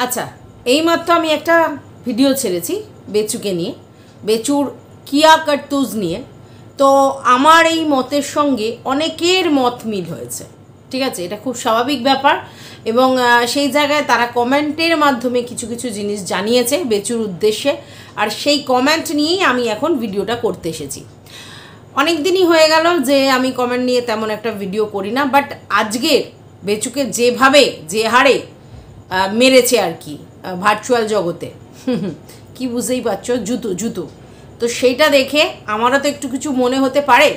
আচ্ছা, এইমাত্র আমি একটা ভিডিও ছেড়েছি বেচুকে নিয়ে, বেচুর কিয়া কার্তুজ নিয়ে। তো আমার এই মতের সঙ্গে অনেকের মত মিল হয়েছে, ঠিক আছে, এটা খুব স্বাভাবিক ব্যাপার। এবং সেই জায়গায় তারা কমেন্টের মাধ্যমে কিছু কিছু জিনিস জানিয়েছে বেচুর উদ্দেশ্যে, আর সেই কমেন্ট নিয়েই আমি এখন ভিডিওটা করতে এসেছি। অনেক দিনই হয়ে গেল যে আমি কমেন্ট নিয়ে তেমন একটা ভিডিও করি না, বাট আজকের বেচুকে যেভাবে যে হারে মেরেছে আর কি ভার্চুয়াল জগতে, কি বুঝতেই পারছো, জুতো। তো সেইটা দেখে আমারও তো একটু কিছু মনে হতে পারে।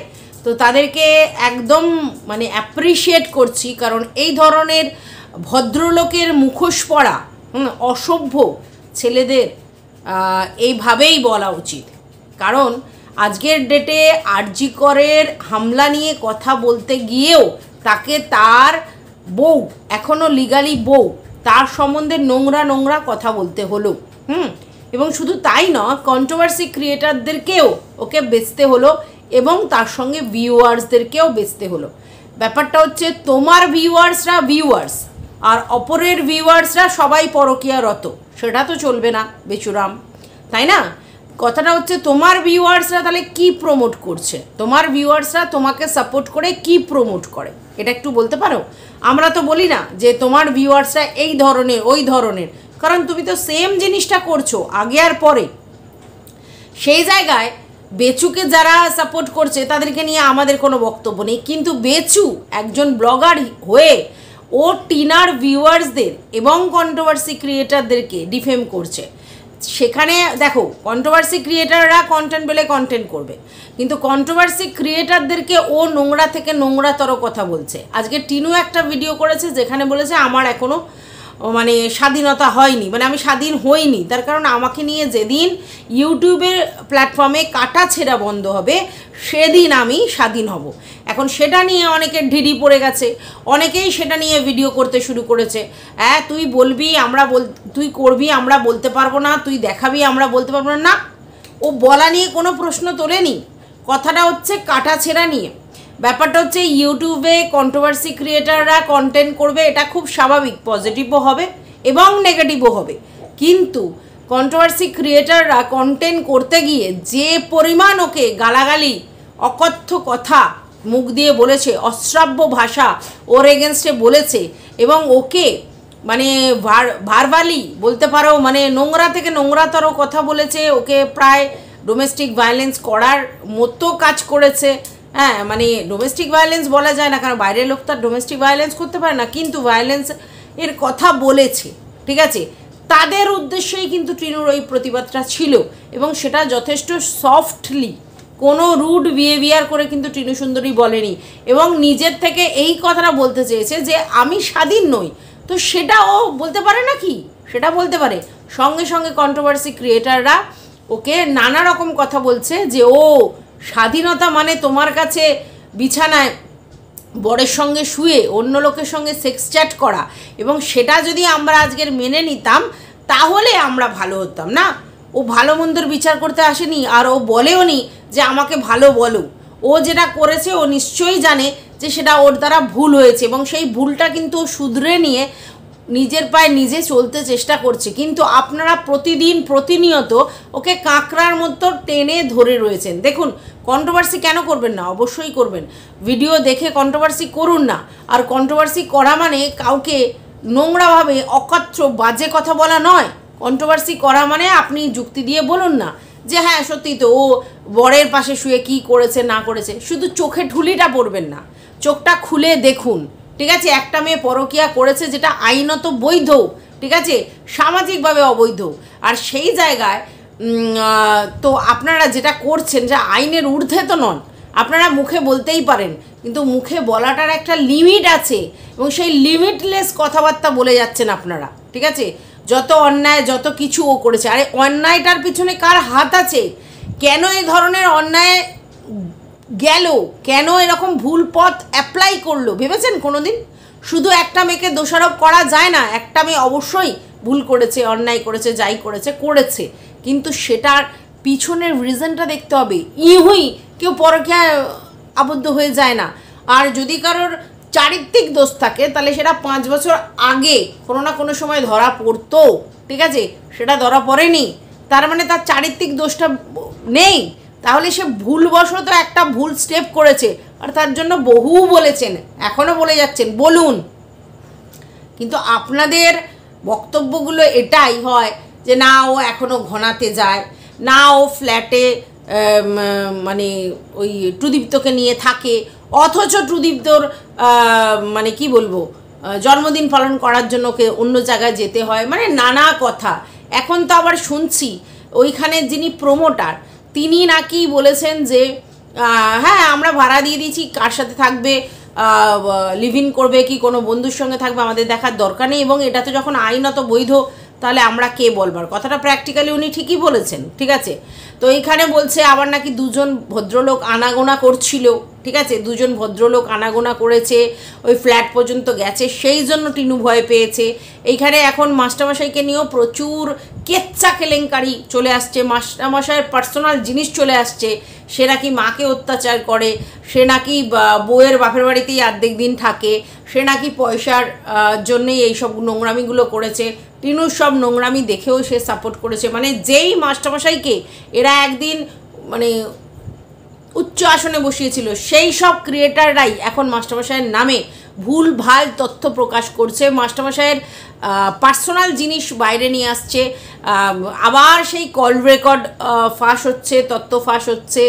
তো তাদেরকে একদম মানে অ্যাপ্রিসিয়েট করছি, কারণ এই ধরনের ভদ্রলোকের মুখোশ পরা অসভ্য ছেলেদের এইভাবেই বলা উচিত। কারণ আজকের ডেটে আরজি করের হামলা নিয়ে কথা বলতে গিয়েও তাকে তার বউ, এখনও লিগালি বউ, তার সম্বন্ধে নোংরা কথা বলতে হলো। এবং শুধু তাই নয়, কন্ট্রোভার্সি ক্রিয়েটারদেরকেও ওকে বেচতে হলো এবং তার সঙ্গে ভিউয়ার্সদেরকেও বেচতে হলো। ব্যাপারটা হচ্ছে তোমার ভিউয়ার্সরা ভিউয়ার্স আর অপরের ভিউয়ার্সরা সবাই পরকীয়ারত, সেটা তো চলবে না বেচুরাম, তাই না? কথাটা হচ্ছে তোমার ভিউয়ার্সরা তাহলে কি প্রমোট করছে, তোমার ভিউয়ার্সরা তোমাকে সাপোর্ট করে কি প্রমোট করে, এটা একটু বলতে পারো? আমরা তো বলি না যে তোমার ভিউয়ার্সরা এই ধরনের ওই ধরনের, কারণ তুমি তো সেম জিনিসটা করছো আগে আর পরে। সেই জায়গায় বেচুকে যারা সাপোর্ট করছে তাদেরকে নিয়ে আমাদের কোনো বক্তব্য নেই, কিন্তু বেচু একজন ব্লগার হয়ে ও টিনার ভিউয়ার্সদের এবং কন্ট্রোভার্সি ক্রিয়েটারদেরকে ডিফেম করছে। সেখানে দেখো, কন্ট্রোভার্সি ক্রিয়েটাররা কন্টেন্ট পেলে কন্টেন্ট করবে, কিন্তু কন্ট্রোভার্সি ক্রিয়েটারদেরকে ও নোংরা থেকে নোংরাতর কথা বলছে। আজকে টিনু একটা ভিডিও করেছে যেখানে বলেছে আমার এখনও মানে স্বাধীনতা হয়নি, মানে আমি স্বাধীন হইনি, তার কারণ আমাকে নিয়ে যেদিন ইউটিউবের প্ল্যাটফর্মে কাটা ছেঁড়া বন্ধ হবে সেদিন আমি স্বাধীন হব। এখন সেটা নিয়ে অনেকের ঢিড়ি পড়ে গেছে, অনেকেই সেটা নিয়ে ভিডিও করতে শুরু করেছে। হ্যাঁ, তুই বলবি তুই করবি আমরা বলতে পারবো না, তুই দেখাবি আমরা বলতে পারবো না। না, ও বলা নিয়ে কোনো প্রশ্ন তোলেনি, কথাটা হচ্ছে কাটা ছেঁড়া নিয়ে। ব্যাপারটা হচ্ছে ইউটিউবে কন্ট্রোভার্সি ক্রিয়েটাররা কন্টেন্ট করবে, এটা খুব স্বাভাবিক, পজিটিভও হবে এবং নেগেটিভও হবে। কিন্তু কন্ট্রোভার্সি ক্রিয়েটাররা কন্টেন্ট করতে গিয়ে যে পরিমাণ ওকে গালাগালি, অকথ্য কথা মুখ দিয়ে বলেছে, অশ্রাব্য ভাষা ওর এগেনস্টে বলেছে, এবং ওকে মানে ভারবালি বলতে পারো, মানে নোংরা থেকে নোংরাতর কথা বলেছে, ওকে প্রায় ডোমেস্টিক ভায়োলেন্স করার মতো কাজ করেছে। হ্যাঁ, মানে ডোমেস্টিক ভায়োলেন্স বলা যায় না, কারণ বাইরের লোক তার ডোমেস্টিক ভায়োলেন্স করতে পারে না, কিন্তু ভায়োলেন্স এর কথা বলেছে, ঠিক আছে? তাদের উদ্দেশ্যেই কিন্তু টিনুর ওই প্রতিবাদটা ছিল, এবং সেটা যথেষ্ট সফটলি, কোনো রুড বিহেভিয়ার করে কিন্তু টিনু সুন্দরী বলেনি, এবং নিজের থেকে এই কথাটা বলতে চেয়েছে যে আমি স্বাধীন নই। তো সেটা ও বলতে পারে না কি? সেটা বলতে পারে। সঙ্গে সঙ্গে কন্ট্রোভার্সি ক্রিয়েটাররা ওকে নানা রকম কথা বলছে যে ও স্বাধীনতা মানে তোমার কাছে বিছানায় বরের সঙ্গে শুয়ে অন্য লোকের সঙ্গে সেক্স চ্যাট করা, এবং সেটা যদি আমরা আজকের মেনে নিতাম তাহলে আমরা ভালো হতাম। না, ও ভালো মন্দর বিচার করতে আসেনি, আর ও বলেও নি যে আমাকে ভালো বলো। ও যেটা করেছে ও নিশ্চয়ই জানে যে সেটা ওর দ্বারা ভুল হয়েছে, এবং সেই ভুলটা কিন্তু ও শুধরে নিয়ে নিজের পায়ে নিজে চলতে চেষ্টা করছে। কিন্তু আপনারা প্রতিদিন প্রতিনিয়ত ওকে কাঁকড়ার মতো টেনে ধরে রয়েছেন। দেখুন, কন্ট্রোভার্সি কেন করবেন না? অবশ্যই করবেন, ভিডিও দেখে কন্ট্রোভার্সি করুন না। আর কন্ট্রোভার্সি করা মানে কাউকে নোংরাভাবে অকথ্য বাজে কথা বলা নয়। কন্ট্রোভার্সি করা মানে আপনি যুক্তি দিয়ে বলুন না যে হ্যাঁ সত্যি তো ও বরের পাশে শুয়ে কি করেছে না করেছে, শুধু চোখে ঠুলিটা পড়বেন না, চোখটা খুলে দেখুন, ঠিক আছে? একটা মেয়ে পরকীয়া করেছে যেটা আইনত বৈধ, ঠিক আছে, সামাজিকভাবে অবৈধ। আর সেই জায়গায় তো আপনারা যেটা করছেন যে আইনের ঊর্ধ্বে তো নন, আপনারা মুখে বলতেই পারেন, কিন্তু মুখে বলাটার একটা লিমিট আছে, এবং সেই লিমিটলেস কথাবার্তা বলে যাচ্ছেন আপনারা, ঠিক আছে? যত অন্যায় যত কিছু ও করেছে, আরে অন্যায়টার পিছনে কার হাত আছে? কেন এই ধরনের অন্যায় গেল, কেন এরকম ভুল পথ অ্যাপ্লাই করলো ভেবেছেন কোনো দিন? শুধু একটা মেয়েকে দোষারোপ করা যায় না, একটা মেয়ে অবশ্যই ভুল করেছে, অন্যায় করেছে, যাই করেছে, কিন্তু সেটার পিছনের রিজনটা দেখতে হবে। ইহুই কেউ পরকীয়ায় আবদ্ধ হয়ে যায় না। আর যদি কারোর চারিত্রিক দোষ থাকে তাহলে সেটা 5 বছর আগে কোনো না কোনো সময় ধরা পড়তো, ঠিক আছে? সেটা ধরা পড়েনি, তার মানে তার চারিত্রিক দোষটা নেই। তাহলে সে ভুলবশত একটা ভুল স্টেপ করেছে, আর তার জন্য বহু বলেছেন, এখনও বলে যাচ্ছেন, বলুন। কিন্তু আপনাদের বক্তব্যগুলো এটাই হয় যে না ও এখনও ঘনাতে যায়, না ও ফ্ল্যাটে মানে ওই ট্রুদীপ্তকে নিয়ে থাকে, অথচ ট্রুদীপ্তর মানে কি বলবো জন্মদিন পালন করার জন্য ওকে অন্য জায়গায় যেতে হয়, মানে নানা কথা। এখন তো আবার শুনছি ওইখানে যিনি প্রমোটার তিনি নাকি বলেছেন যে হ্যাঁ আমরা ভাড়া দিয়ে দিয়েছি, কার সাথে থাকবে, লিভ ইন করবে কি কোনো বন্ধুর সঙ্গে থাকবে আমাদের দেখার দরকার নেই, এবং এটা তো যখন আইনত বৈধ তাহলে আমরা কে বলবার, কথাটা প্র্যাকটিক্যালি উনি ঠিকই বলেছেন, ঠিক আছে? তো এইখানে বলছে আবার নাকি 2জন ভদ্রলোক আনাগোনা করছিল, ঠিক আছে? 2জন ভদ্রলোক আনাগোনা করেছে, ওই ফ্ল্যাট পর্যন্ত গেছে, সেই জন্য টিনু ভয় পেয়েছে। এইখানে এখন মাস্টারমশাইকে নিয়েও প্রচুর কেচ্চা কেলেঙ্কারি চলে আসছে, মাস্টারমশাইয়ের পার্সোনাল জিনিস চলে আসছে, সে নাকি মাকে অত্যাচার করে, সে নাকি বউয়ের বাপের বাড়িতেই অর্ধেক দিন থাকে, সে নাকি পয়সার জন্যেই এইসব নোংরামিগুলো করেছে। টিনুর সব নোংরামি দেখেও সে সাপোর্ট করেছে, মানে যেই মাস্টারমশাইকে এরা একদিন মানে উচ্চ আসনে বসিয়েছিল সেই সব ক্রিয়েটাররাই এখন মাস্টারমশাইয়ের নামে ভুল ভাল তথ্য প্রকাশ করছে, মাস্টারমশাইয়ের পার্সোনাল জিনিস বাইরে নিয়ে আসছে, আবার সেই কল রেকর্ড ফাঁস হচ্ছে, তথ্য ফাঁস হচ্ছে,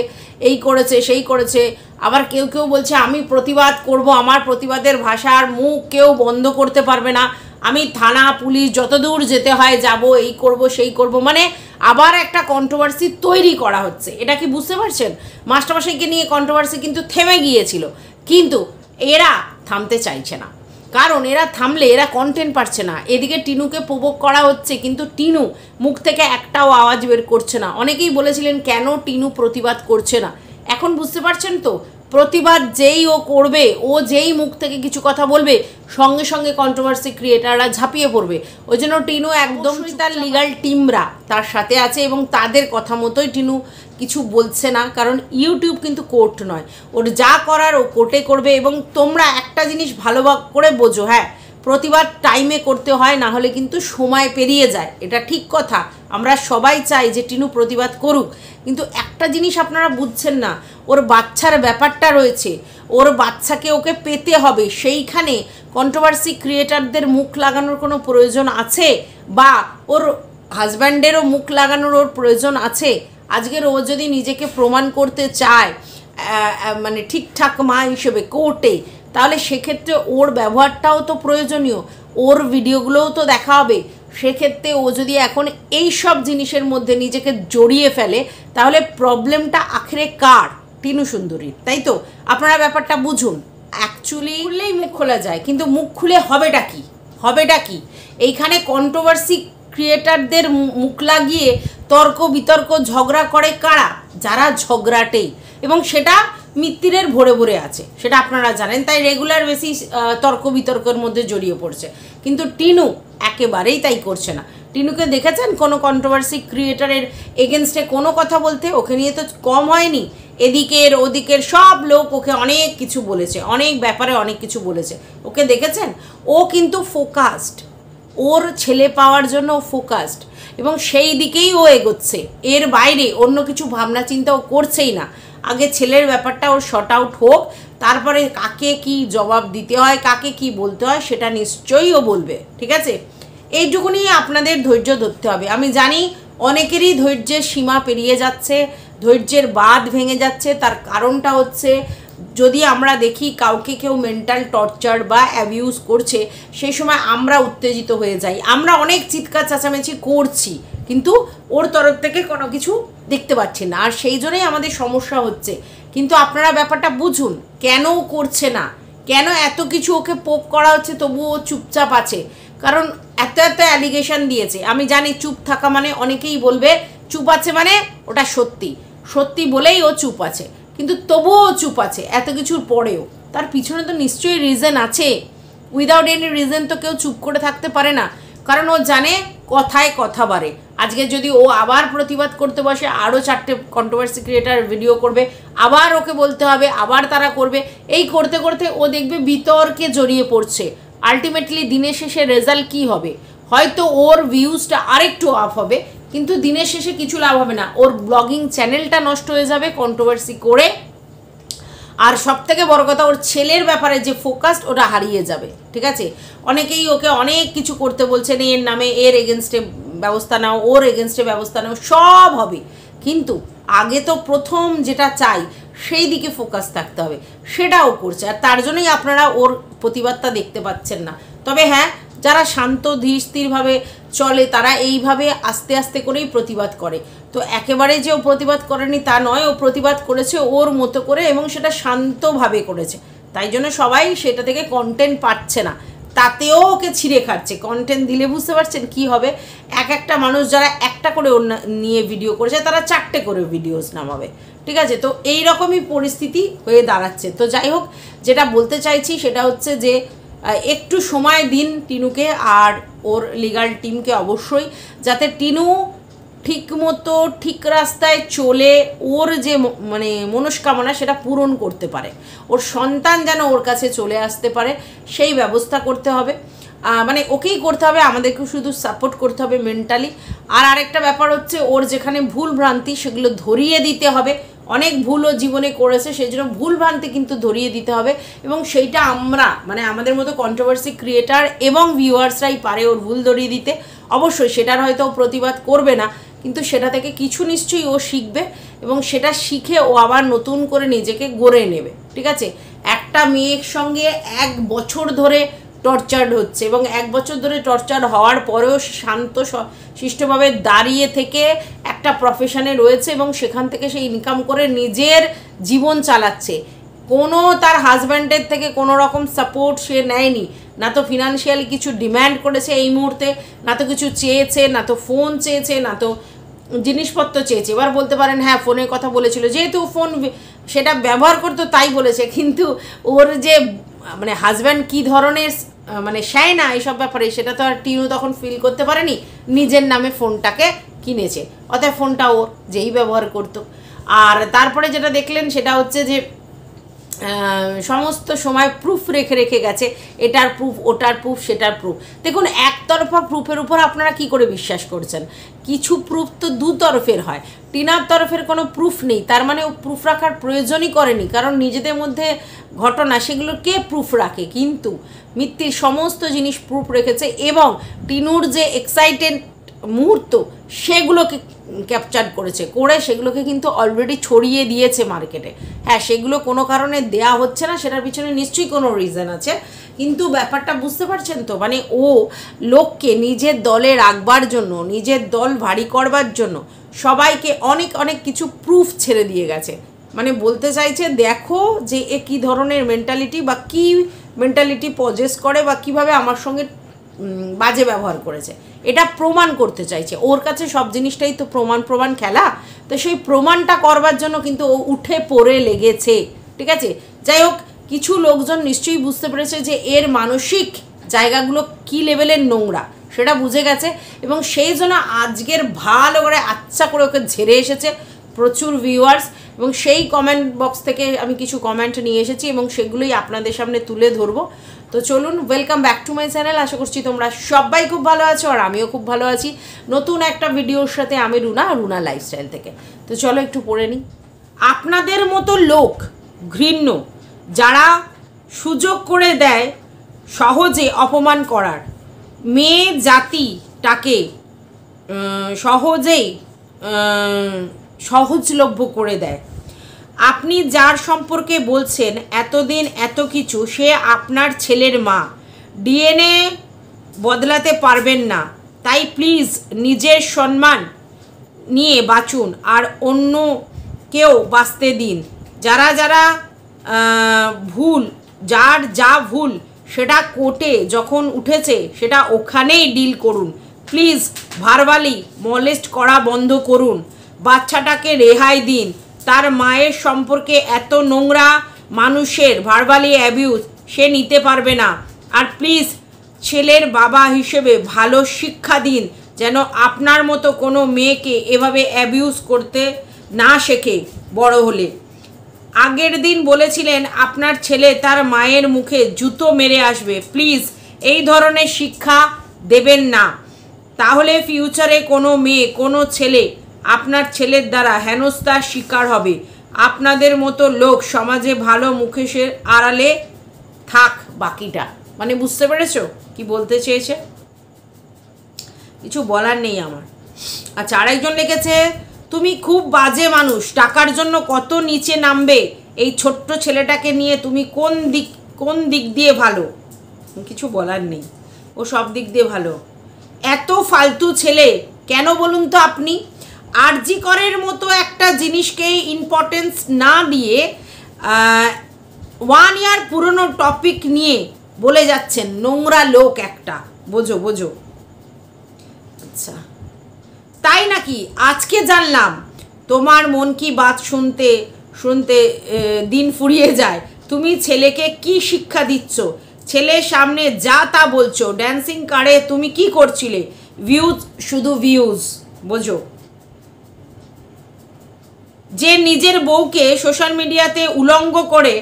এই করেছে সেই করেছে। আবার কেউ কেউ বলছে আমি প্রতিবাদ করব, আমার প্রতিবাদের ভাষার মুখ কেউ বন্ধ করতে পারবে না, আমি থানা পুলিশ যতদূর যেতে হয় যাব, এই করব সেই করব, মানে আবার একটা কন্ট্রোভার্সি তৈরি করা হচ্ছে। এটা কি বুঝতে পারছেন? মাস্টারমশাইকে নিয়ে কন্ট্রোভার্সি কিন্তু থেমে গিয়েছিল, কিন্তু এরা থামতে চাইছে না, কারণ এরা থামলে এরা কন্টেন্ট পাচ্ছে না। এদিকে টিনুকে প্রভোগ করা হচ্ছে, কিন্তু টিনু মুখ থেকে একটাও আওয়াজ বের করছে না। অনেকেই বলেছিলেন কেন টিনু প্রতিবাদ করছে না, এখন বুঝতে পারছেন তো? প্রতিবাদ যেই ও করবে, ও যেই মুখ থেকে কিছু কথা বলবে, সঙ্গে সঙ্গে কন্ট্রোভার্সি ক্রিয়েটাররা ঝাঁপিয়ে পড়বে। ওই জন্য টিনু একদম তার লিগাল টিমরা তার সাথে আছে, এবং তাদের কথা মতোই টিনু কিছু বলছে না, কারণ ইউটিউব কিন্তু কোর্ট নয়, ওর যা করার ও কোর্টে করবে। এবং তোমরা একটা জিনিস ভালো করে বোঝো, হ্যাঁ প্রতিবাদ টাইমে করতে হয়, না হলে কিন্তু সময় পেরিয়ে যায়, এটা ঠিক কথা। আমরা সবাই চাই যে টিনু প্রতিবাদ করুক, কিন্তু একটা জিনিস আপনারা বুঝছেন না, ওর বাচ্চার ব্যাপারটা রয়েছে, ওর বাচ্চাকে ওকে পেতে হবে, সেইখানে কন্ট্রোভার্সি ক্রিয়েটারদের মুখ লাগানোর কোনো প্রয়োজন আছে? বা ওর হাজব্যান্ডেরও মুখ লাগানোর ওর প্রয়োজন আছে? আজকের ও যদি নিজেকে প্রমাণ করতে চায় মানে ঠিকঠাক মা হিসেবে কোর্টে, তাহলে সেক্ষেত্রে ওর ব্যবহারটাও তো প্রয়োজনীয়, ওর ভিডিওগুলোও তো দেখা হবে। সেক্ষেত্রে ও যদি এখন এই সব জিনিসের মধ্যে নিজেকে জড়িয়ে ফেলে, তাহলে প্রবলেমটা আখেরে কার? টিনু সুন্দরীর, তাই তো? আপনারা ব্যাপারটা বুঝুন। অ্যাকচুয়ালি খুললেই মুখ খোলা যায়, কিন্তু মুখ খুলে হবেটা কি? হবেটা কি? এইখানে কন্ট্রোভার্সি ক্রিয়েটারদের মুখ লাগিয়ে তর্ক বিতর্ক ঝগড়া করে কারা? যারা ঝগড়াটেই, এবং সেটা মিত্তিরের ভরে ভরে আছে, সেটা আপনারা জানেন, তাই রেগুলার বেশি তর্ক বিতর্কের মধ্যে জড়িয়ে পড়ছে। কিন্তু টিনু একেবারেই তাই করছে না। টিনুকে দেখেছেন কোনো কন্ট্রোভার্সি ক্রিয়েটারের এগেনস্টে কোনো কথা বলতে? ওকে নিয়ে তো কম হয়নি, এদিকের ওদিকের সব লোক ওকে অনেক কিছু বলেছে, অনেক ব্যাপারে অনেক কিছু বলেছে, ওকে দেখেছেন? ও কিন্তু ফোকাসড, ওর ছেলে পাওয়ার জন্য ফোকাসড, এবং সেই দিকেই ও এগোচ্ছে, এর বাইরে অন্য কিছু ভাবনা চিন্তা ও করছেই না। আগে ছেলের ব্যাপারটা ওর শর্ট আউট হোক, তারপরে কাকে কি জবাব দিতে হয়, কাকে কি বলতে হয়, সেটা নিশ্চয়ই ও বলবে, ঠিক আছে? এইটুকুনি আপনাদের ধৈর্য ধরতে হবে। আমি জানি অনেকেরই ধৈর্যের সীমা পেরিয়ে যাচ্ছে, ধৈর্যের বাঁধ ভেঙে যাচ্ছে। তার কারণটা হচ্ছে, যদি আমরা দেখি কাউকে কেউ মেন্টাল টর্চার বা অ্যাবিউজ করছে, সেই সময় আমরা উত্তেজিত হয়ে যাই, আমরা অনেক চিৎকার চেঁচামেচি করছি, কিন্তু ওর তরফ থেকে কোনো কিছু দেখতে পাচ্ছি না, আর সেই জন্যই আমাদের সমস্যা হচ্ছে। কিন্তু আপনারা ব্যাপারটা বুঝুন, কেন করছে না, কেন এত কিছু ওকে পোক করা হচ্ছে তবুও ও চুপচাপ আছে? কারণ এত এত অ্যালিগেশন দিয়েছে। আমি জানি চুপ থাকা মানে, অনেকেই বলবে চুপ আছে মানে ওটা সত্যি, সত্যি বলেই ও চুপ আছে, কিন্তু তবুও ও চুপ আছে এত কিছুর পরেও। তার পিছনে তো নিশ্চয়ই রিজন আছে, উইদাউট এনি রিজন তো কেউ চুপ করে থাকতে পারে না, কারণ ও জানে কথায় কথা বাড়ে, আজকে যদি ও আবার প্রতিবাদ করতে বসে, আরও 4টে কন্ট্রোভার্সি ক্রিয়েটার ভিডিও করবে, আবার ওকে বলতে হবে, আবার তারা করবে, এই করতে করতে ও দেখবে বিতর্কে জড়িয়ে পড়ছে। আলটিমেটলি দিনের শেষে রেজাল্ট কী হবে? হয়তো ওর ভিউজটা আরেকটু আপ হবে, কিন্তু দিনের শেষে কিছু লাভ হবে না। ওর ব্লগিং চ্যানেলটা নষ্ট হয়ে যাবে কন্ট্রোভার্সি করে, আর সব থেকে বড় কথা ওর ছেলের ব্যাপারে যে ফোকাস ওটা হারিয়ে যাবে। ঠিক আছে, অনেকেই ওকে অনেক কিছু করতে বলছেন, এর নামে এর এগেনস্টে ব্যবস্থা নাও, ওর এগেনস্টে ব্যবস্থা নাও, সব হবে, কিন্তু আগে তো প্রথম যেটা চাই সেই দিকে ফোকাস থাকতে হবে, সেটাও করছে। আর তার জন্যই আপনারা ওর প্রতিবাদটা দেখতে পাচ্ছেন না। তবে হ্যাঁ, যারা শান্ত ধীর স্থিরভাবে চলে তারা এইভাবে আস্তে আস্তে করেই প্রতিবাদ করে। তো একেবারে যে ও প্রতিবাদ করেনি তা নয়, ও প্রতিবাদ করেছে ওর মতো করে এবং সেটা শান্তভাবে করেছে। তাই জন্য সবাই সেটা থেকে কন্টেন্ট পাচ্ছে না, তাতেও ওকে ছিঁড়ে খাচ্ছে। কন্টেন্ট দিলে বুঝতে পারছেন কি হবে, একটা মানুষ যারা একটা করে ওর নিয়ে ভিডিও করেছে তারা 4টে করে ভিডিওস নামাবে। ঠিক আছে, তো এই রকমই পরিস্থিতি হয়ে দাঁড়াচ্ছে। তো যাই হোক, যেটা বলতে চাইছি সেটা হচ্ছে যে একটু সময় দিন টিনুকে আর ওর লিগাল টিমকে অবশ্যই, যাতে টিনু ঠিকমতো ঠিক রাস্তায় চলে ওর যে মানে মনস্কামনা সেটা পূরণ করতে পারে, ওর সন্তান যেন ওর কাছে চলে আসতে পারে সেই ব্যবস্থা করতে হবে। মানে ওকেই করতে হবে, আমাদেরকেও শুধু সাপোর্ট করতে হবে মেন্টালি। আর আরেকটা ব্যাপার হচ্ছে ওর যেখানে ভুল ভ্রান্তি সেগুলো ধরিয়ে দিতে হবে। অনেক ভুলও জীবনে করেছে, সেই জন্য ভুল ভ্রান্তি কিন্তু ধরিয়ে দিতে হবে, এবং সেইটা আমরা মানে আমাদের মতো কন্ট্রোভার্সি ক্রিয়েটার এবং ভিউয়ার্সরাই পারে ওর ভুল ধরিয়ে দিতে। অবশ্যই সেটার হয়তো ও প্রতিবাদ করবে না, কিন্তু সেটা থেকে কিছু নিশ্চয়ই ও শিখবে, এবং সেটা শিখে ও আবার নতুন করে নিজেকে গড়ে নেবে। ঠিক আছে, একটা মেয়ের সঙ্গে 1 বছর ধরে টর্চার্ড হচ্ছে, এবং 1 বছর ধরে টর্চার হওয়ার পরেও শান্ত শিষ্টভাবে দাঁড়িয়ে থেকে একটা প্রফেশনে রয়েছে, এবং সেখান থেকে সে ইনকাম করে নিজের জীবন চালাচ্ছে। কোনো তার হাজব্যান্ডের থেকে কোনো রকম সাপোর্ট সে নেয়নি, না তো ফিনান্সিয়ালি কিছু ডিম্যান্ড করেছে এই মুহূর্তে, না তো কিছু চেয়েছে, না তো ফোন চেয়েছে, না তো জিনিসপত্র চেয়েছে। এবার বলতে পারেন হ্যাঁ ফোনের কথা বলেছিল, যেহেতু ফোন সেটা ব্যবহার করতো তাই বলেছে, কিন্তু ওর যে মানে হাজব্যান্ড কী ধরনের মানে চায় না এইসব ব্যাপারে সেটা তো আর টিনু তখন ফিল করতে পারেনি, নিজের নামে ফোনটাকে কিনেছে, অতএব ফোনটা ওর, যেই ব্যবহার করতো। আর তারপরে যেটা দেখলেন সেটা হচ্ছে যে সমস্ত সময় প্রুফ রেখে রেখে গেছে, এটার প্রুফ, ওটার প্রুফ, সেটার প্রুফ। দেখুন, একতরফা প্রুফের উপর আপনারা কি করে বিশ্বাস করছেন? কিছু প্রুফ তো দুতরফের হয়। টিনার তরফের কোনো প্রুফ নেই, তার মানে ও প্রুফ রাখার প্রয়োজনই করেনি, কারণ নিজেদের মধ্যে ঘটনা সেগুলো কে প্রুফ রাখে? কিন্তু মিথ্যির সমস্ত জিনিস প্রুফ রেখেছে, এবং টিনুর যে এক্সাইটেড মুহূর্ত সেগুলোকে ক্যাপচার করেছে, করে সেগুলোকে কিন্তু অলরেডি ছড়িয়ে দিয়েছে মার্কেটে। হ্যাঁ, সেগুলো কোনো কারণে দেয়া হচ্ছে না, সেটার পিছনে নিশ্চয়ই কোনো রিজন আছে, কিন্তু ব্যাপারটা বুঝতে পারছেন তো? মানে ও লোককে নিজের দলে রাখবার জন্য, নিজের দল ভারী করবার জন্য সবাইকে অনেক অনেক কিছু প্রুফ ছেড়ে দিয়ে গেছে। মানে বলতে চাইছে দেখো যে এ কী ধরনের মেন্টালিটি বা কী মেন্টালিটি পজেস করে, বা কিভাবে আমার সঙ্গে বাজে ব্যবহার করেছে, এটা প্রমাণ করতে চাইছে। ওর কাছে সব জিনিসটাই তো প্রমাণ খেলা, তো সেই প্রমাণটা করবার জন্য কিন্তু ও উঠে পড়ে লেগেছে। ঠিক আছে, যাই হোক, কিছু লোকজন নিশ্চয়ই বুঝতে পেরেছে যে এর মানসিক জায়গাগুলো কী লেভেলের নোংরা সেটা বুঝে গেছে, এবং সেই জন্য আজকের ভালো করে আচ্ছা করে ওকে ঝেড়ে এসেছে প্রচুর ভিউয়ার্স, এবং সেই কমেন্ট বক্স থেকে আমি কিছু কমেন্ট নিয়ে এসেছি এবং সেগুলোই আপনাদের সামনে তুলে ধরবো। তো চলুন, welcome back to my channel. আশা করছি তোমরা সবাই খুব ভালো আছো, আর আমিও খুব ভালো আছি। নতুন একটা ভিডিওর সাথে আমি রুনা লাইফস্টাইল থেকে। তো চলো একটু পড়ে নিই। আপনাদের মতো লোক ঘৃণ্য, যারা সুযোগ করে দেয় সহজে অপমান করার, মেয়ে জাতিটাকে সহজেই সহজলভ্য করে দেয়। আপনি যার সম্পর্কে বলছেন এতদিন এত কিছু, সে আপনার ছেলের মা, ডিএনএ বদলাতে পারবেন না, তাই প্লিজ নিজের সম্মান নিয়ে বাঁচুন আর অন্য কেউ বাঁচতে দিন। যারা ভুল, যার যা ভুল সেটা কোর্টে যখন উঠেছে সেটা ওখানেই ডিল করুন। প্লিজ ভার্বালি মলেস্ট করা বন্ধ করুন, বাচ্চাটাকে রেহাই দিন। তার মায়ের সম্পর্কে এত নোংরা মানুষের ভার্বালি অ্যাবিউজ সে নিতে পারবে না। আর প্লিজ ছেলের বাবা হিসেবে ভালো শিক্ষা দিন, যেন আপনার মতো কোনো মেয়েকে এভাবে অ্যাবিউজ করতে না শেখে বড় হলে। আগের দিন বলেছিলেন আপনার ছেলে তার মায়ের মুখে জুতো মেরে আসবে। প্লিজ এই ধরনের শিক্ষা দেবেন না, তাহলে ফিউচারে কোনো মেয়ে কোনো ছেলে আপনার ছেলের দ্বারা হেনস্থার শিকার হবে। আপনাদের মতো লোক সমাজে ভালো মুখেশের আড়ালে থাক বাকিটা। মানে বুঝতে পেরেছো কি বলতে চেয়েছে? কিছু বলার নেই আমার। আচ্ছা, আরেকজন লিখেছে তুমি খুব বাজে মানুষ, টাকার জন্য কত নিচে নামবে। এই ছোট্ট ছেলেটাকে নিয়ে তুমি কোন দিক দিয়ে ভালো? কিছু বলার নেই, ও সব দিক দিয়ে ভালো। এত ফালতু ছেলে কেন বলুন তো আপনি? আরজি করের মতো একটা জিনিসকে ইম্পর্টেন্স না দিয়ে 1 ইয়ার পুরনো টপিক নিয়ে বলে যাচ্ছেন। নোংরা লোক একটা, বোঝো বোঝো। আচ্ছা, তাই নাকি? আজকে জানলাম। তোমার মন কি বাত শুনতে শুনতে দিন ফুরিয়ে যায়। তুমি ছেলেকে কি শিক্ষা দিচ্ছ? ছেলের সামনে যা তা বলছো। ড্যান্সিং কারে তুমি কি করছিলে? ভিউজ, শুধু ভিউজ, বোঝো। যে নিজের বউকে সোশ্যাল মিডিয়াতে উলঙ্গ করে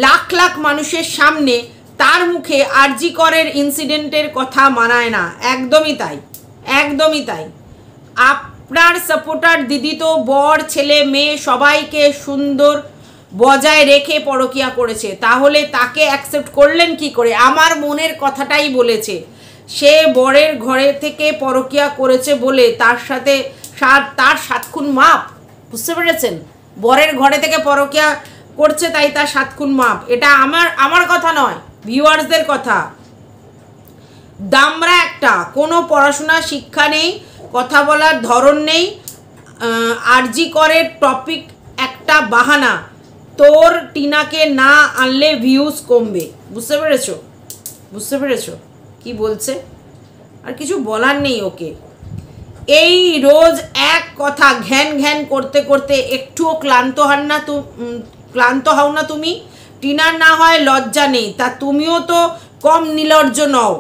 লাখ লাখ মানুষের সামনে তার মুখে আরজি করের ইনসিডেন্টের কথা মানায় না। একদমই তাই, একদমই তাই। আপনার সাপোর্টার দিদি তো বর ছেলে মেয়ে সবাইকে সুন্দর বজায় রেখে পরকিয়া করেছে, তাহলে তাকে অ্যাকসেপ্ট করলেন কি করে? আমার মনের কথাটাই বলেছে। সে বরের ঘরে থেকে পরকিয়া করেছে বলে তার সাথে তার 7 খুন মাপ। বুঝতে পেরেছেন? বরের ঘরে থেকে পরকিয়া করছে তাই তার 7 খুন মাপ। এটা আমার কথা নয়, ভিউয়ার্সদের কথা। দামরা একটা, কোনো পড়াশোনা শিক্ষা নেই, কথা বলার ধরন নেই। আরজি করের টপিক একটা বাহানা। তোর টিনাকে না আনলে ভিউজ কমবে। বুঝতে পেরেছো? বুঝতে পেরেছো কি বলছে? আর কিছু বলার নেই ওকে। এই রোজ এক কথা ঘ্যান ঘ্যান করতে করতে একটুও ক্লান্ত হও না তুমি? টিনার না হয় লজ্জা নেই, তা তুমিও তো কম নির্লজ্জ নও।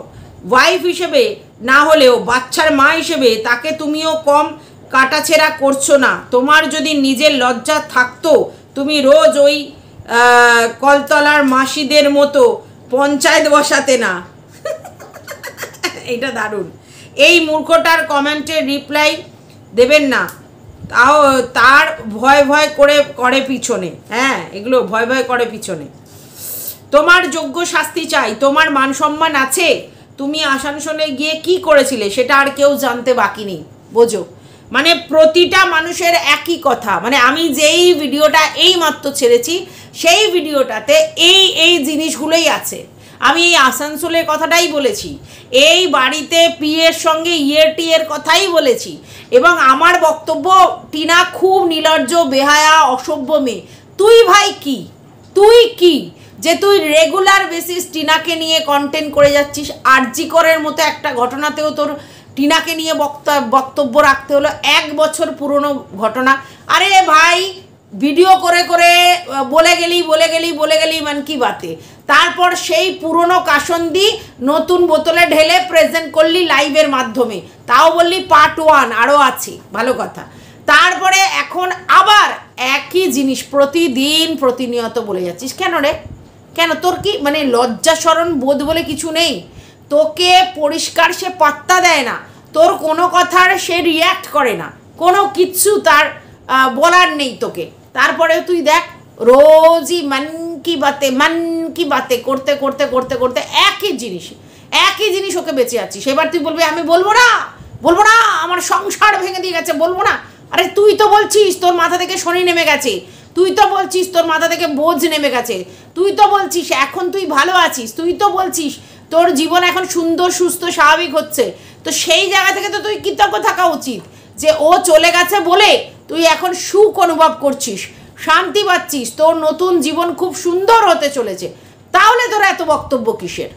ওয়াইফ হিসেবে না হলেও বাচ্চার মা হিসেবে তাকে তুমিও কম কাটাছেঁড়া করছো না। তোমার যদি নিজের লজ্জা থাকতো তুমি রোজ ওই কলতলার মাসিদের মতো পঞ্চায়েত বসাতে না। এইটা দারুণ। এই মূর্খটার কমেন্টে রিপ্লাই দেবেন না, তাও তার ভয় ভয় করে পিছনে। হ্যাঁ, এগুলো ভয় ভয় করে পিছনে। তোমার যোগ্য শাস্তি চাই। তোমার মান সম্মান আছে? তুমি আসানসোলে গিয়ে কি করেছিলে সেটা আর কেউ জানতে বাকি নেই, বোঝো। মানে প্রতিটা মানুষের একই কথা। মানে আমি যেই ভিডিওটা এই মাত্র ছেড়েছি সেই ভিডিওটাতে এই জিনিসগুলোই আছে। আমি এই আসানসোলের কথাটাই বলেছি, এই বাড়িতে পিয়ের সঙ্গে টিয়ের কথাই বলেছি। এবং আমার বক্তব্য, টিনা খুব নির্লজ্জ, বেহায়া, অসভ্য মেয়ে। তুই ভাই কি, তুই কি যে তুই রেগুলার বেসিস টিনাকে নিয়ে কন্টেন্ট করে যাচ্ছিস? আরজি করের মতো একটা ঘটনাতেও তোর টিনাকে নিয়ে বক্তব্য রাখতে হলো। 1 বছর পুরনো ঘটনা। আরে ভাই, ভিডিও করে করে বলে গেলি মান কি বাতে। তারপর সেই পুরনো কাসন্দি নতুন বোতলে ঢেলে প্রেজেন্ট করলি লাইভের মাধ্যমে, তাও বললি পার্ট 1 আরও আছে, ভালো কথা। তারপরে এখন আবার একই জিনিস প্রতিনিয়ত বলে যাচ্ছিস। কেন রে? কেন? তোর কি মানে লজ্জা শরম বোধ বলে কিছু নেই? তোকে পরিষ্কার সে পাত্তা দেয় না, তোর কোনো কথার সে রিয়্যাক্ট করে না, কোনো কিচ্ছু তার বলার নেই তোকে। তারপরে তুই দেখ রোজই মন কি বাতে করতে করতে করতে করতে একই জিনিস ওকে বেঁচে যাচ্ছিস। এবার তুই বলবি আমি বলবো না, আমার সংসার ভেঙে দিয়ে গেছে, বলবো না। আরে তুই তো বলছিস তোর মাথা থেকে শনি নেমে গেছে, তুই তো বলছিস তোর মাথা থেকে বোঝ নেমে গেছে, তুই তো বলছিস এখন তুই ভালো আছিস, তুই তো বলছিস তোর জীবন এখন সুন্দর সুস্থ স্বাভাবিক হচ্ছে। তো সেই জায়গা থেকে তো তুই কৃতজ্ঞ থাকা উচিত যে ও চলে গেছে বলে তুই এখন সুখ অনুভব করছিস, শান্তি পাচ্ছিস, তোর নতুন জীবন খুব সুন্দর হতে চলেছে। তাহলে তোর এত বক্তব্য কিসের?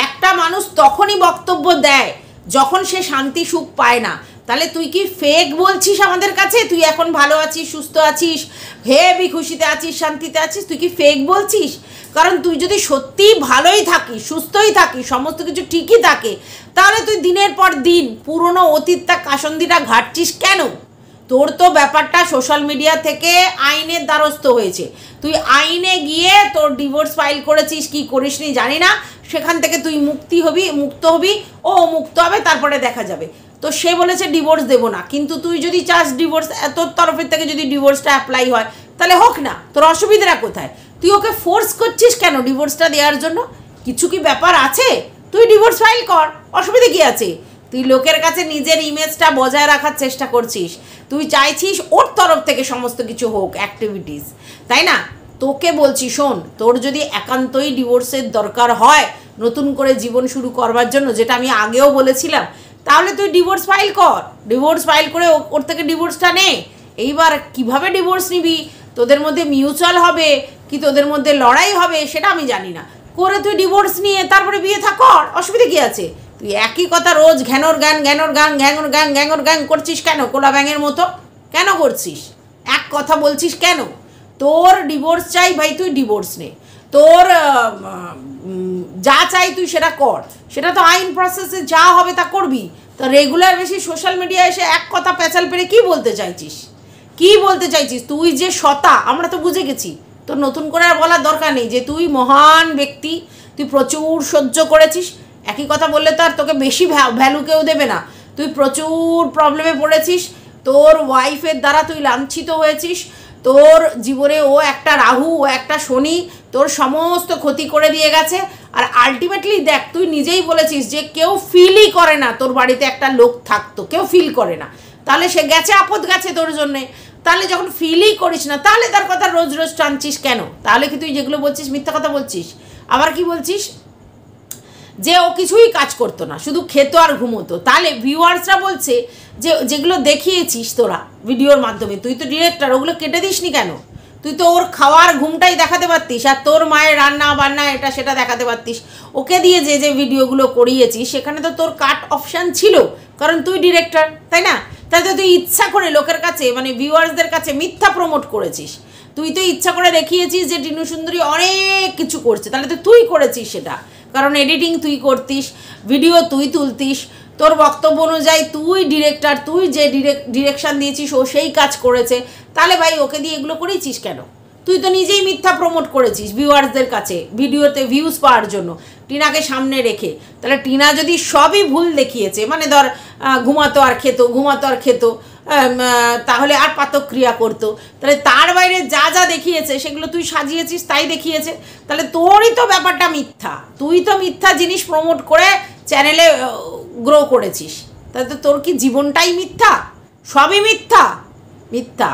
একটা মানুষ তখনই বক্তব্য দেয় যখন সে শান্তি সুখ পায় না। তাহলে তুই কি ফেক বলছিস আমাদের কাছে? তুই এখন ভালো আছিস, সুস্থ আছিস, হেবি খুশিতে আছিস, শান্তিতে আছিস, তুই কি ফেক বলছিস? কারণ তুই যদি সত্যিই ভালোই থাকিস, সুস্থই থাকিস, সমস্ত কিছু ঠিকই থাকে, তাহলে তুই দিনের পর দিন পুরনো অতীতটা কাসন্দিটা ঘাটছিস কেন? তোর তো ব্যাপারটা সোশ্যাল মিডিয়া থেকে আইনের দ্বারস্থ হয়েছে। তুই আইনে গিয়ে তোর ডিভোর্স ফাইল করেছিস কি করিসনি জানি না, সেখান থেকে তুই মুক্ত হবি, ও মুক্ত হবে, তারপরে দেখা যাবে। তো সে বলেছে ডিভোর্স দেবো না, কিন্তু তুই যদি চাস ডিভোর্স, তোর তরফের থেকে যদি ডিভোর্সটা অ্যাপ্লাই হয় তাহলে হোক না, তোর অসুবিধাটা কোথায়? তুই ওকে ফোর্স করছিস কেন ডিভোর্সটা দেওয়ার জন্য? কিছু কি ব্যাপার আছে? তুই ডিভোর্স ফাইল কর, অসুবিধা কি আছে? তুই লোকের কাছে নিজের ইমেজটা বজায় রাখার চেষ্টা করছিস, তুই চাইছিস ওর তরফ থেকে সমস্ত কিছু হোক, অ্যাক্টিভিটিস, তাই না? তোকে বলছি শোন, তোর যদি একান্তই ডিভোর্সের দরকার হয় নতুন করে জীবন শুরু করবার জন্য, যেটা আমি আগেও বলেছিলাম, তাহলে তুই ডিভোর্স ফাইল কর, ডিভোর্স ফাইল করে ওর থেকে ডিভোর্সটা নে। এইবার কিভাবে ডিভোর্স নিবি, তোদের মধ্যে মিউচুয়াল হবে কি তোদের মধ্যে লড়াই হবে সেটা আমি জানি না, করে তুই ডিভোর্স নিয়ে তারপরে বিয়ে কর, অসুবিধা কি আছে? তুই একই কথা রোজ ঘ্যানোর গ্যাং করছিস কেন? কোলা ব্যাঙের মতো কেন করছিস? এক কথা বলছিস কেন? তোর ডিভোর্স চাই ভাই, তুই ডিভোর্স নে, তোর যা চাই তুই সেটা কর, সেটা তো আইন প্রসেসে যা হবে তা করবি। তো রেগুলার বেশি সোশ্যাল মিডিয়া এসে এক কথা প্যাচাল পেরে কি বলতে চাইছিস? কি বলতে চাইছিস? তুই যে সতা আমরা তো বুঝে গেছি, তোর নতুন করে আর বলার দরকার নেই যে তুই মহান ব্যক্তি, তুই প্রচুর সহ্য করেছিস। একই কথা বললে তো আর তোকে বেশি ভ্যালু কেউ দেবে না। তুই প্রচুর প্রবলেমে পড়েছিস, তোর ওয়াইফের দ্বারা তুই লাঞ্ছিত হয়েছিস, তোর জীবনে ও একটা রাহু, ও একটা শনি তোর সমস্ত ক্ষতি করে দিয়ে গেছে। আর আলটিমেটলি দেখ, তুই নিজেই বলেছিস যে কেউ ফিলই করে না তোর বাড়িতে একটা লোক থাকতো, কেউ ফিল করে না, তাহলে সে গেছে, আপদ গেছে তোর জন্যে। তাহলে যখন ফিলই করিস না, তাহলে তার কথা রোজ রোজ টানছিস কেন? তাহলে কি তুই যেগুলো বলছিস মিথ্যা কথা বলছিস? আবার কি বলছিস যে ও কিছুই কাজ করতো না, শুধু খেতো আর ঘুমোতো। তাহলে ভিউয়ার্সরা বলছে যে যেগুলো দেখিয়েছিস তোরা ভিডিওর মাধ্যমে, তুই তো ডিরেক্টর, ওগুলো কেটে দিসনি কেন? তুই তো ওর খাওয়ার ঘুমটাই দেখাতে পারতিস, আর তোর মায়ের রান্না বান্না এটা সেটা দেখাতে পারতিস। ওকে দিয়ে যে যে ভিডিওগুলো করিয়েছিস সেখানে তো তোর কাট অপশান ছিল, কারণ তুই ডিরেক্টর, তাই না? তাই তো তুই ইচ্ছা করে লোকের কাছে, মানে ভিউয়ার্সদের কাছে মিথ্যা প্রমোট করেছিস। তুই তো ইচ্ছা করে দেখিয়েছিস যে টিনু সুন্দরী অনেক কিছু করছে, তাহলে তো তুই করেছিস সেটা, কারণ এডিটিং তুই করতিস, ভিডিও তুই তুলতিস, তোর বক্তব্য অনুযায়ী তুই ডিরেক্টর, তুই যে ডিরেকশান দিয়েছিস ও সেই কাজ করেছে। তাহলে ভাই ওকে দিয়ে এগুলো করেছিস কেন? তুই তো নিজেই মিথ্যা প্রমোট করেছিস ভিউয়ার্সদের কাছে ভিডিওতে ভিউজ পাওয়ার জন্য, টিনাকে সামনে রেখে। তাহলে টিনা যদি সবই ভুল দেখিয়েছে, মানে ধর ঘুমাতো আর খেতো, তাহলে আর পাতক্রিয়া করতো, তাহলে তার বাইরে যা যা দেখিয়েছে সেগুলো তুই সাজিয়েছিস, তাই দেখিয়েছে। তাহলে তোরই তো ব্যাপারটা মিথ্যা, তুই তো মিথ্যা জিনিস প্রমোট করে চ্যানেলে গ্রো করেছিস। তাহলে তো তোর কি জীবনটাই মিথ্যা? সবই মিথ্যা,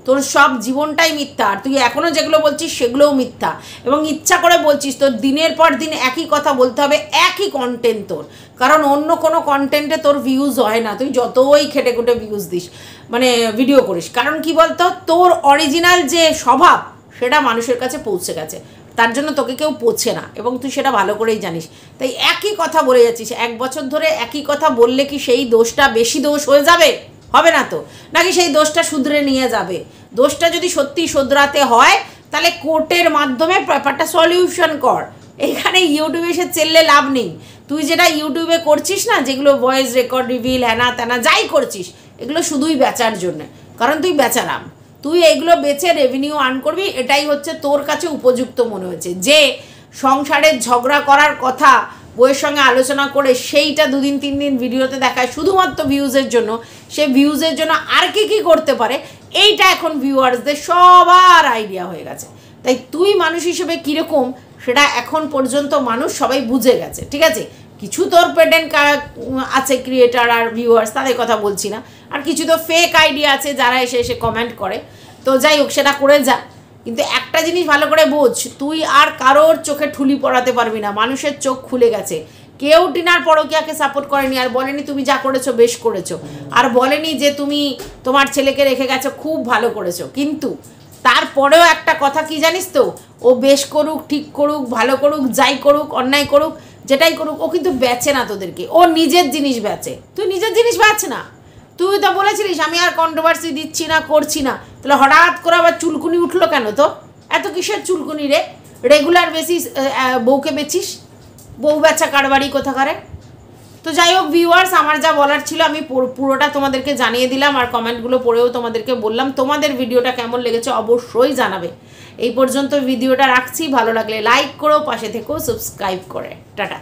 তোর সব জীবনটাই মিথ্যা। আর তুই এখনও যেগুলো বলছিস সেগুলোও মিথ্যা, এবং ইচ্ছা করে বলছিস। তোর দিনের পর দিন একই কথা বলতে হবে, একই কন্টেন্ট তোর, কারণ অন্য কোনো কন্টেন্টে তোর ভিউজ হয় না, তুই যতই খেটে খুঁটে ভিউজ দিস, মানে ভিডিও করিস। কারণ কি বলতো, তোর অরিজিনাল যে স্বভাব সেটা মানুষের কাছে পৌঁছে গেছে, তার জন্য তোকে কেউ পোছে না, এবং তুই সেটা ভালো করেই জানিস। তাই একই কথা বলে যাচ্ছিস, 1 বছর ধরে একই কথা বললে কি সেই দোষটা বেশি দোষ হয়ে যাবে? হবে না তো, নাকি সেই দোষটা শুধরে নিয়ে যাবে? দোষটা যদি সত্যি শুধরাতে হয় তাহলে কোর্টের মাধ্যমে ব্যাপারটা সলিউশন কর, এখানে ইউটিউবে এসে চেললে লাভ নেই। তুই যেটা ইউটিউবে করছিস না, যেগুলো ভয়েস রেকর্ড রিভিল হ্যানা ত্যানা যাই করছিস, এগুলো শুধুই বেচার জন্যে, কারণ তুই বেচারাম, তুই এগুলো বেচে রেভিনিউ আর্ন করবি, এটাই হচ্ছে তোর কাছে উপযুক্ত মনে হয়েছে। যে সংসারের ঝগড়া করার কথা বইয়ের সঙ্গে আলোচনা করে সেইটা 2 দিন 3 দিন ভিডিওতে দেখায় শুধুমাত্র ভিউজের জন্য, সে ভিউজের জন্য আর কি করতে পারে, এইটা এখন ভিউয়ার্সদের সবার আইডিয়া হয়ে গেছে। তাই তুই মানুষ হিসেবে কীরকম সেটা এখন পর্যন্ত মানুষ সবাই বুঝে গেছে, ঠিক আছে? কিছু তোর পেটেন্ট আছে ক্রিয়েটার আর ভিউয়ার্স, তাদের কথা বলছি না, আর কিছু তো ফেক আইডিয়া আছে যারা এসে কমেন্ট করে। তো যাই হোক, সেটা করে যা, কিন্তু একটা জিনিস ভালো করে বোঝ, তুই আর কারোর চোখে ঠুলি পড়াতে পারবি না। মানুষের চোখ খুলে গেছে, কেউ টিনার পরকীয়াকে সাপোর্ট করেনি, আর বলেনি তুমি যা করেছো বেশ করেছো, আর বলেনি যে তুমি তোমার ছেলেকে রেখে গেছো খুব ভালো করেছো। কিন্তু তারপরেও একটা কথা কি জানিস তো, ও বেশ করুক, ঠিক করুক, ভালো করুক, যাই করুক, অন্যায় করুক, যেটাই করুক, ও কিন্তু বেচে না তোদেরকে, ও নিজের জিনিস বেচে। তুই নিজের জিনিস বেচ না, তুই তো বলেছিলিস আমি আর কন্ট্রোভার্সি দিচ্ছি না, করছি না, তাহলে হঠাৎ করে আবার চুলকুনি উঠলো কেন? তো এত কিসের চুলকুনি রে? রেগুলার বেসিস বউকে বেচিস, বউ বেচা কারবারি কোথাকারে। তো যাই হোক ভিউয়ার্স, আমার যা বলার ছিল আমি পুরোটা তোমাদেরকে জানিয়ে দিলাম, আর কমেন্টগুলো পড়েও তোমাদেরকে বললাম। তোমাদের ভিডিওটা কেমন লেগেছে অবশ্যই জানাবে। এই পর্যন্ত ভিডিওটা রাখছি, ভালো লাগলে লাইক করো, পাশে থেকেও সাবস্ক্রাইব করে। টাটা।